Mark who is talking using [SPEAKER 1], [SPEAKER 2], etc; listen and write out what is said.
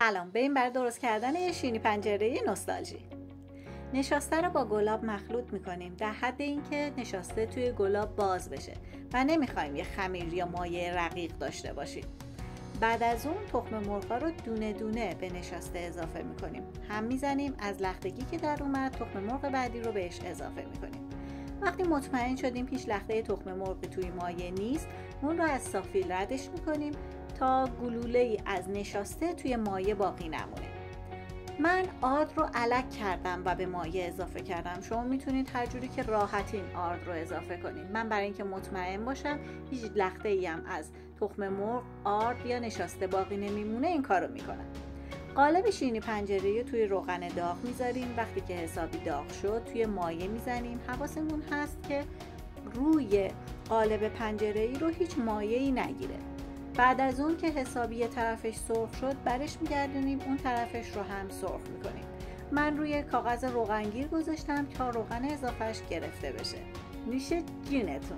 [SPEAKER 1] سلام، بریم برای درست کردن یه شیرینی پنجره‌ای نوستالژی. نشاسته رو با گلاب مخلوط میکنیم در حد اینکه نشاسته توی گلاب باز بشه و نمیخوایم یه خمیر یا مایع رقیق داشته باشیم. بعد از اون تخم مرغ رو دونه دونه به نشاسته اضافه میکنیم. هم میزنیم از لختگی که در اومد تخم مرغ بعدی رو بهش اضافه میکنیم. وقتی مطمئن شدیم هیچ لخته تخم مرغی توی مایع نیست، اون رو از سافیل ردش میکنیم تا گلوله‌ای از نشاسته توی مایع باقی نمونه. من آرد رو الک کردم و به مایع اضافه کردم. شما میتونید هر جوری که راحتین آرد رو اضافه کنید. من برای اینکه مطمئن باشم هیچ لخته‌ای هم از تخم مرغ، آرد یا نشاسته باقی نمیمونه این کارو میکنم. قالب شیرینی پنجره‌ای توی روغن داغ میذاریم. وقتی که حسابی داغ شد توی مایع میزنیم. حواسمون هست که روی قالب پنجره‌ای رو هیچ مایعی نگیره. بعد از اون که حسابی یه طرفش سرخ شد برش میگردونیم، اون طرفش رو هم سرخ میکنیم. من روی کاغذ روغنگیر گذاشتم تا روغن اضافهش گرفته بشه. نوش جونتون.